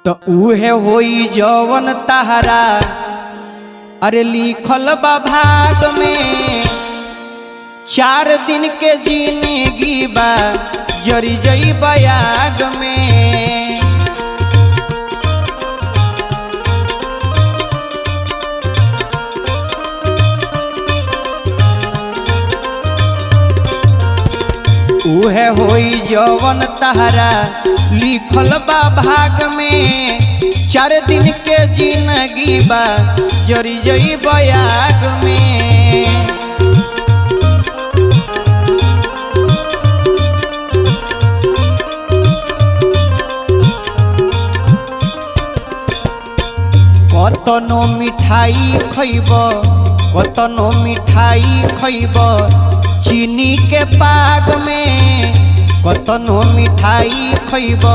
तो उहे होई जवन तहरा अरे लिखल बा भाग में। 4 दिन के जिंदगी बा जरी जई बयाग में। उहे होई जवन तहरा लिखल बा भाग में। 4 दिन के जिंदगी बा जरी जई बयाग में। कतनो मिठाई खइब कतनो मिठाई खइब चीनी के पाग में। कतनो मिठाई खइब